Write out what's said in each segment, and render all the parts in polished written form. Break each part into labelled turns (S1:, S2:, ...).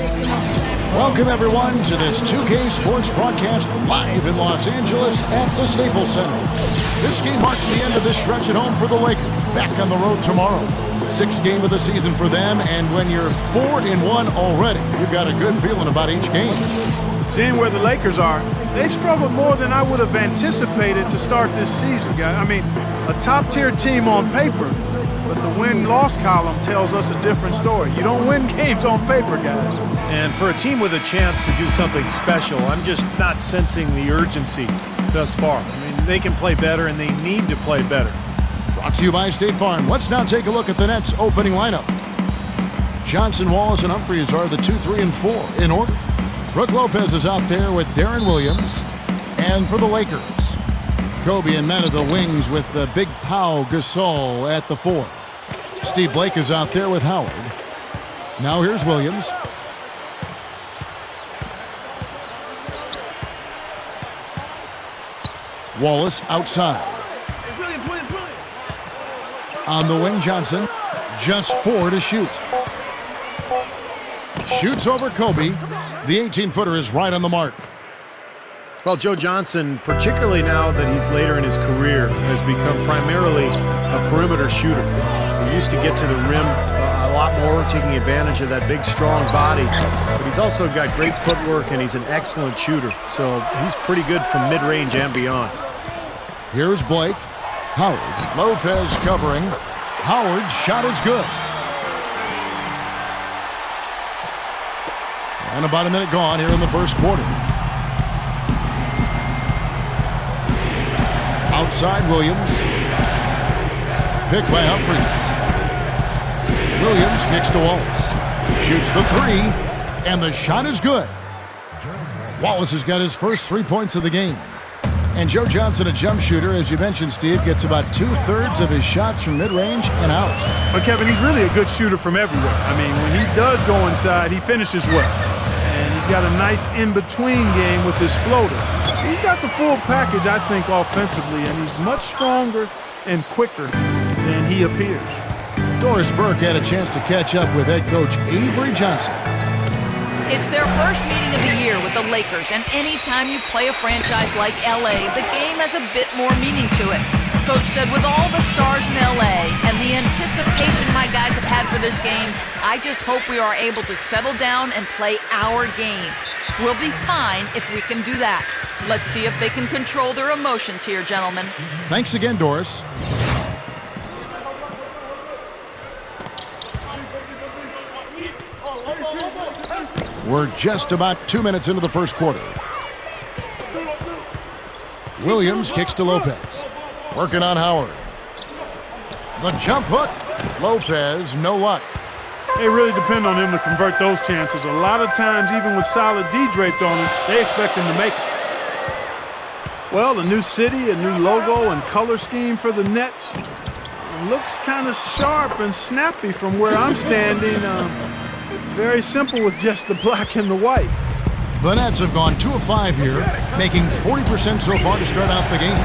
S1: Welcome, everyone, to this 2K Sports broadcast live in Los Angeles at the Staples Center. This game marks the end of this stretch at home for the Lakers. Back on the road tomorrow. Sixth game of the season for them, and when you're 4-1 already, you've got a good feeling about each game.
S2: Seeing where the Lakers are, they've struggled more than I would have anticipated to start this season, guys. I mean, a top-tier team on paper, but the win-loss column tells us a different story. You don't win games on paper, guys.
S3: And for a team with a chance to do something special, I'm just not sensing the urgency thus far. I mean, they can play better, and they need to play better.
S1: Brought to you by State Farm. Let's now take a look at the Nets' opening lineup. Johnson, Wallace, and Humphries are the 2, 3, and 4 in order. Brook Lopez is out there with Darren Williams. And for the Lakers, Kobe and men of the wings with the Big Pau Gasol at the 4. Steve Blake is out there with Howard. Now here's Williams. Wallace outside. On the wing, Johnson. Just 4 to shoot. Shoots over Kobe. The 18-footer is right on the mark.
S3: Well, Joe Johnson, particularly now that he's later in his career, has become primarily a perimeter shooter. He used to get to the rim a lot more, taking advantage of that big, strong body. But he's also got great footwork, and he's an excellent shooter. So he's pretty good from mid-range and beyond.
S1: Here's Blake. Howard. Lopez covering. Howard's shot is good. And about a minute gone here in the first quarter. Outside Williams. Picked by Humphries. Williams kicks to Wallace. Shoots the 3. And the shot is good. Wallace has got his first 3 points of the game. And Joe Johnson, a jump shooter, as you mentioned, Steve, gets about 2/3 of his shots from mid-range and out.
S2: But, Kevin, he's really a good shooter from everywhere. I mean, when he does go inside, he finishes well. And he's got a nice in-between game with his floater. He's got the full package, I think, offensively, and he's much stronger and quicker than he appears.
S1: Doris Burke had a chance to catch up with head coach Avery Johnson.
S4: It's their first meeting of the year with the Lakers, and anytime you play a franchise like LA, the game has a bit more meaning to it. Coach said with all the stars in LA and the anticipation my guys have had for this game, I just hope we are able to settle down and play our game. We'll be fine if we can do that. Let's see if they can control their emotions here, gentlemen.
S1: Thanks again, Doris. We're just about 2 minutes into the first quarter. Williams kicks to Lopez. Working on Howard. The jump hook. Lopez, no luck.
S2: They really depend on him to convert those chances. A lot of times, even with solid D draped on him, they expect him to make it. Well, a new city, a new logo, and color scheme for the Nets. It looks kind of sharp and snappy from where I'm standing. Very simple with just the black and the white.
S1: The Nets have gone 2 of 5 here, making 40% so far to start out the game.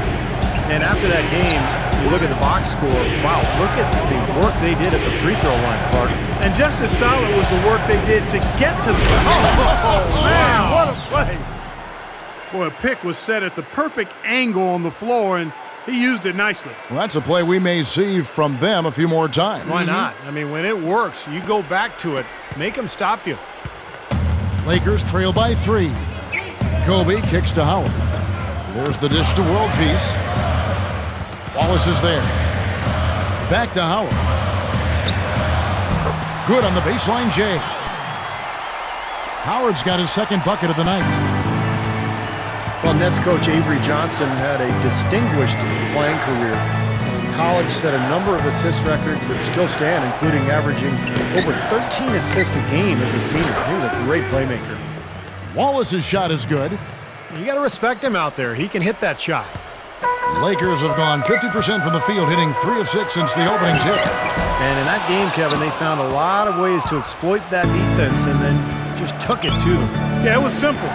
S3: And after that game, you look at the box score, wow, look at the work they did at the free throw line, Clark.
S2: And just as solid was the work they did to get to the
S3: Oh,
S2: man, what a play. Boy, a pick was set at the perfect angle on the floor, and he used it nicely.
S1: Well, that's a play we may see from them a few more times.
S3: Why not? I mean, when it works, you go back to it. Make them stop you.
S1: Lakers trail by 3. Kobe kicks to Howard. There's the dish to world peace. Wallace is there. Back to Howard. Good on the baseline, Jay. Howard's got his second bucket of the night.
S3: Well, Nets coach Avery Johnson had a distinguished playing career. In college, set a number of assist records that still stand, including averaging over 13 assists a game as a senior. He was a great playmaker.
S1: Wallace's shot is good.
S3: You got to respect him out there. He can hit that shot.
S1: Lakers have gone 50% from the field, hitting 3 of 6 since the opening tip.
S3: And in that game, Kevin, they found a lot of ways to exploit that defense and then just took it to them.
S2: Yeah, it was simple.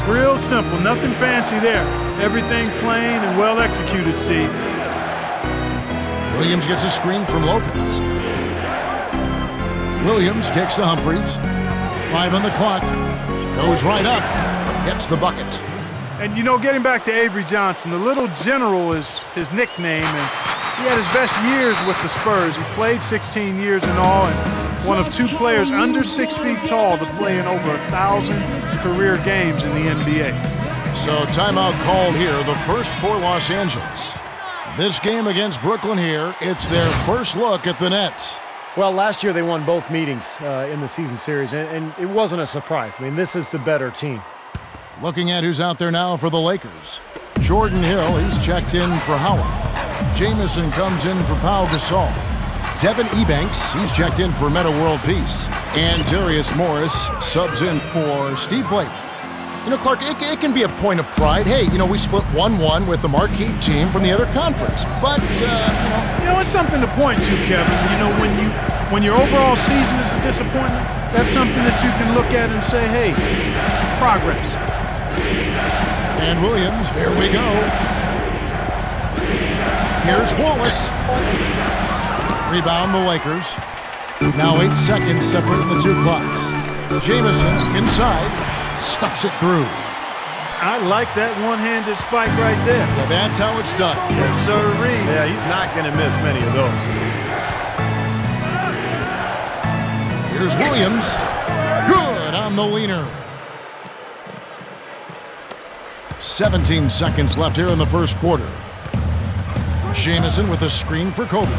S2: Real simple. Nothing fancy there. Everything plain and well executed, Steve.
S1: Williams gets a screen from Lopez. Williams kicks to Humphries. 5 on the clock. Goes right up. Hits the bucket.
S2: And, getting back to Avery Johnson, the Little General is his nickname, and he had his best years with the Spurs. He played 16 years in all, and one of 2 players under 6 feet tall to play in over 1,000 career games in the NBA.
S1: So timeout called here, the first for Los Angeles. This game against Brooklyn here, it's their first look at the Nets.
S3: Well, last year they won both meetings in the season series, and it wasn't a surprise. I mean, this is the better team.
S1: Looking at who's out there now for the Lakers. Jordan Hill, he's checked in for Howard. Jamison comes in for Pau Gasol. Devin Ebanks, he's checked in for Metta World Peace. And Darius Morris subs in for Steve Blake. Clark, it can be a point of pride. Hey, we split 1-1 with the marquee team from the other conference. But,
S2: it's something to point to, Kevin. When your overall season is a disappointment, that's something that you can look at and say, hey, progress.
S1: And Williams, here we go. Here's Wallace. Rebound the Lakers. Now 8 seconds separating the 2 clocks. Jamison inside, stuffs it through.
S2: I like that one-handed spike right there.
S1: Yeah, that's how it's done.
S2: Yes, sirree.
S3: Yeah, he's not going to miss many of those.
S1: Here's Williams. Good on the leaner. 17 seconds left here in the first quarter. Jamison with a screen for Kobe.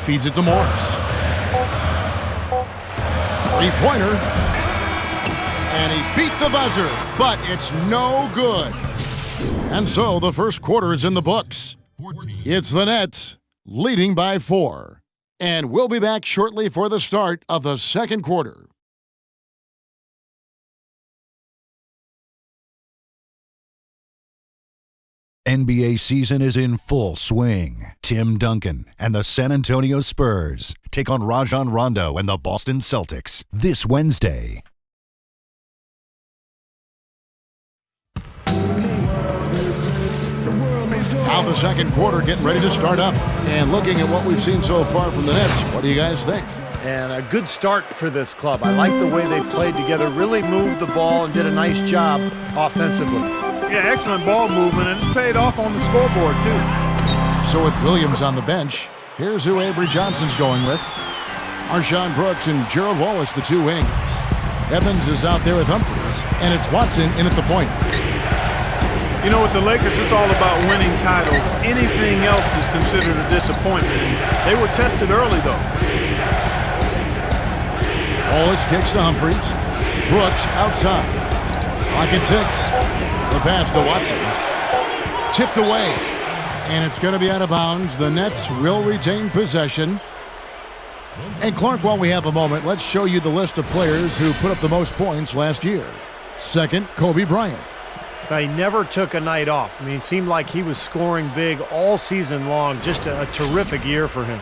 S1: Feeds it to Morris. Three-pointer. And he beat the buzzer, but it's no good. And so the first quarter is in the books. It's the Nets leading by 4. And we'll be back shortly for the start of the second quarter.
S5: NBA season is in full swing. Tim Duncan and the San Antonio Spurs take on Rajon Rondo and the Boston Celtics this Wednesday.
S1: Now the second quarter getting ready to start up. And looking at what we've seen so far from the Nets, what do you guys think?
S3: And a good start for this club. I like the way they played together, really moved the ball and did a nice job offensively.
S2: Yeah, excellent ball movement, and it's paid off on the scoreboard, too.
S1: So with Williams on the bench, here's who Avery Johnson's going with. Arshawn Brooks and Gerald Wallace, the 2 wings. Evans is out there with Humphries, and it's Watson in at the point.
S2: With the Lakers, it's all about winning titles. Anything else is considered a disappointment. They were tested early, though.
S1: Wallace kicks to Humphries. Brooks outside. Clock at 6. The pass to Watson. Tipped away. And it's going to be out of bounds. The Nets will retain possession. And Clark, while we have a moment, let's show you the list of players who put up the most points last year. Second, Kobe Bryant.
S3: Now, he never took a night off. I mean, it seemed like he was scoring big all season long. Just a terrific year for him.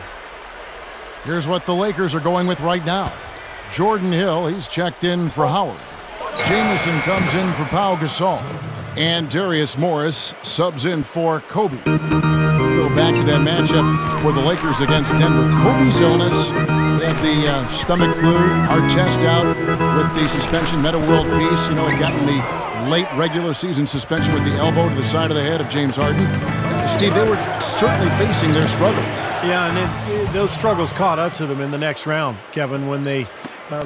S1: Here's what the Lakers are going with right now. Jordan Hill, he's checked in for Howard. Jamison comes in for Pau Gasol. And Darius Morris subs in for Kobe. We'll go back to that matchup for the Lakers against Denver. Kobe's illness, he had the stomach flu, Artest out with the suspension, Metta World Peace. Had gotten the late regular season suspension with the elbow to the side of the head of James Harden. Steve, they were certainly facing their struggles.
S3: Yeah, and those struggles caught up to them in the next round, Kevin, when they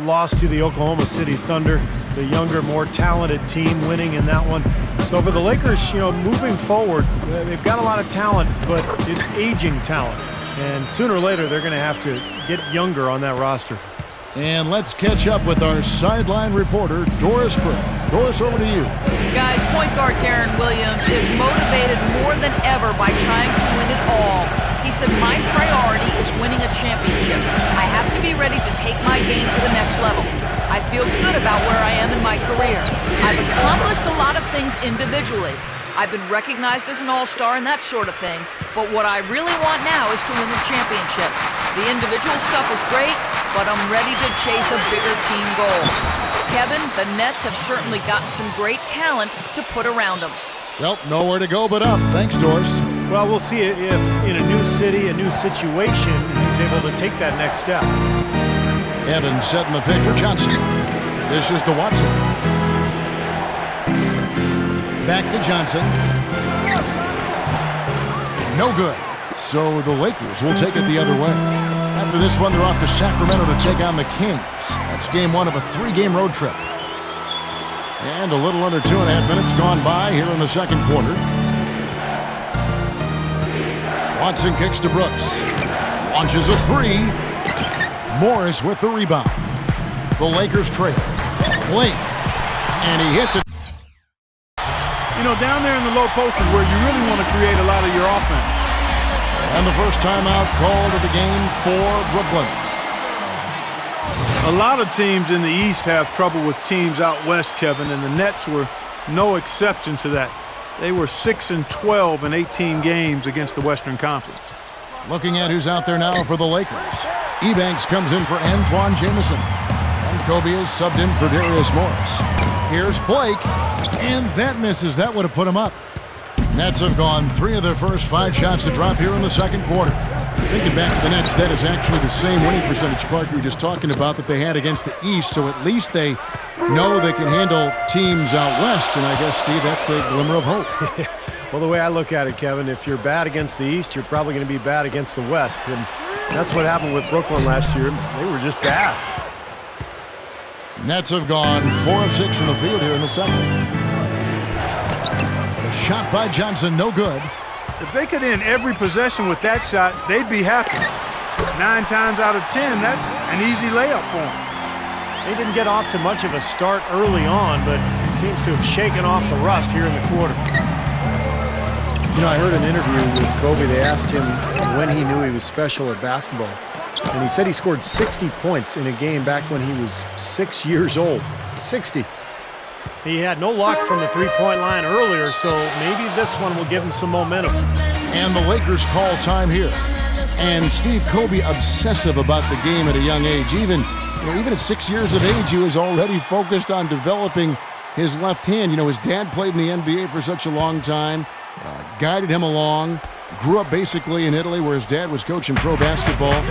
S3: lost to the Oklahoma City Thunder, the younger, more talented team winning in that one. So for the Lakers, moving forward, they've got a lot of talent, but it's aging talent. And sooner or later, they're going to have to get younger on that roster.
S1: And let's catch up with our sideline reporter, Doris Burke. Doris, over to you.
S4: Guys, point guard Darren Williams is motivated more than ever by trying to win it all. He said, my priority is winning a championship. I have to be ready to take my game to the next level. I feel good about where I am in my career. I've accomplished a lot of things individually. I've been recognized as an all-star and that sort of thing. But what I really want now is to win the championship. The individual stuff is great, but I'm ready to chase a bigger team goal. Kevin, the Nets have certainly gotten some great talent to put around them.
S1: Well, nowhere to go but up. Thanks, Doris.
S3: Well, we'll see if in a new city, a new situation, he's able to take that next step.
S1: Evans setting the pick for Johnson. This is to Watson. Back to Johnson. No good. So the Lakers will take it the other way. After this one, they're off to Sacramento to take on the Kings. That's game one of a 3-game road trip. And a little under 2.5 minutes gone by here in the second quarter. Watson kicks to Brooks. Launches a 3. Morris with the rebound. The Lakers trail. Late. And he hits it.
S2: You know, down there in the low post is where you really want to create a lot of your offense.
S1: And the first timeout called of the game for Brooklyn.
S2: A lot of teams in the East have trouble with teams out west, Kevin, and the Nets were no exception to that. They were 6-12 in 18 games against the Western Conference.
S1: Looking at who's out there now for the Lakers. Ebanks comes in for Antoine Jamison. And Kobe is subbed in for Darius Morris. Here's Blake, and that misses. That would have put him up. Nets have gone 3 of their first 5 shots to drop here in the second quarter. Thinking back to the Nets, that is actually the same winning percentage, Clark, you were just talking about, that they had against the East, so at least they know they can handle teams out west, and I guess, Steve, that's a glimmer of hope.
S3: Well, the way I look at it, Kevin, if you're bad against the East, you're probably going to be bad against the West, and that's what happened with Brooklyn last year. They were just bad.
S1: Nets have gone 4 of 6 from the field here in the second. A shot by Johnson, no good.
S2: If they could end every possession with that shot, they'd be happy. 9 times out of 10, that's an easy layup for them.
S3: They didn't get off to much of a start early on, but seems to have shaken off the rust here in the quarter. You know, I heard an interview with Kobe. They asked him when he knew he was special at basketball. And he said he scored 60 points in a game back when he was 6 years old. 60. He had no luck from the three-point line earlier, so maybe this one will give him some momentum.
S1: And the Lakers call time here. And Steve, Kobe obsessive about the game at a young age. Even at 6 years of age, he was already focused on developing his left hand. You know, his dad played in the NBA for such a long time, guided him along, grew up basically in Italy where his dad was coaching pro basketball.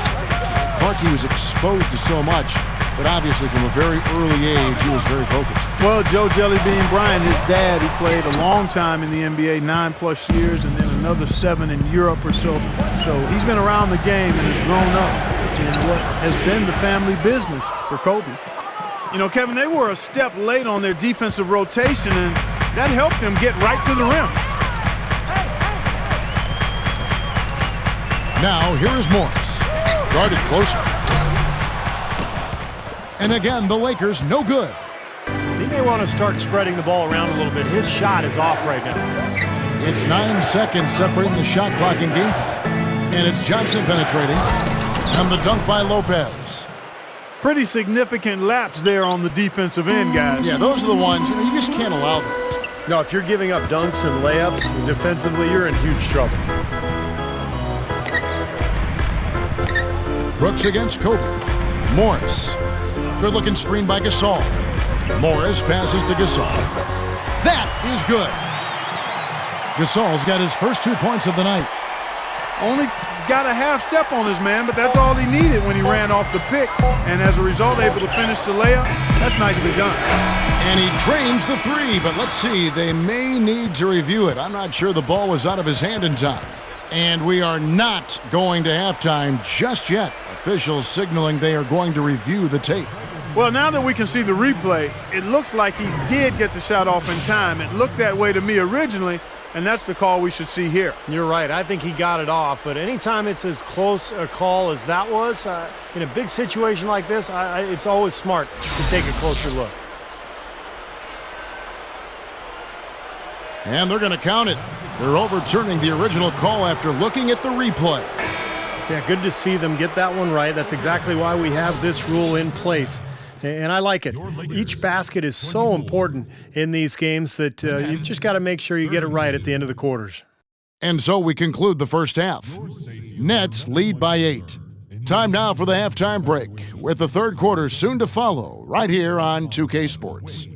S1: Clark, he was exposed to so much, but obviously from a very early age, he was very focused.
S2: Well, Joe Jellybean Bryant, his dad, he played a long time in the NBA, 9+ years, and then another 7 in Europe or so. So he's been around the game and has grown up in what has been the family business for Kobe. You know, Kevin, they were a step late on their defensive rotation, and that helped them get right to the rim.
S1: Now, here is Morris. Guarded closer. And again, the Lakers, no good.
S3: He may want to start spreading the ball around a little bit. His shot is off right now.
S1: It's 9 seconds separating the shot clock and game clock. And it's Johnson penetrating. And the dunk by Lopez.
S2: Pretty significant lapse there on the defensive end, guys.
S1: Yeah, those are the ones, you just can't allow that.
S3: No, if you're giving up dunks and layups defensively, you're in huge trouble.
S1: Brooks against Kobe. Morris. Good-looking screen by Gasol. Morris passes to Gasol. That is good. Gasol's got his first 2 points of the night.
S2: Only got a half step on his man, but that's all he needed when he ran off the pick. And as a result, able to finish the layup. That's nicely done.
S1: And he drains the 3, but let's see. They may need to review it. I'm not sure the ball was out of his hand in time. And we are not going to halftime just yet. Officials signaling they are going to review the tape.
S2: Well, now that we can see the replay, it looks like he did get the shot off in time. It looked that way to me originally, and that's the call we should see here.
S3: You're right. I think he got it off, but anytime it's as close a call as that was, in a big situation like this, it's always smart to take a closer look.
S1: And they're going to count it. They're overturning the original call after looking at the replay.
S3: Yeah, good to see them get that one right. That's exactly why we have this rule in place. And I like it. Each basket is so important in these games that you've just got to make sure you get it right at the end of the quarters.
S1: And so we conclude the first half. Nets lead by 8. Time now for the halftime break, with the third quarter soon to follow right here on 2K Sports.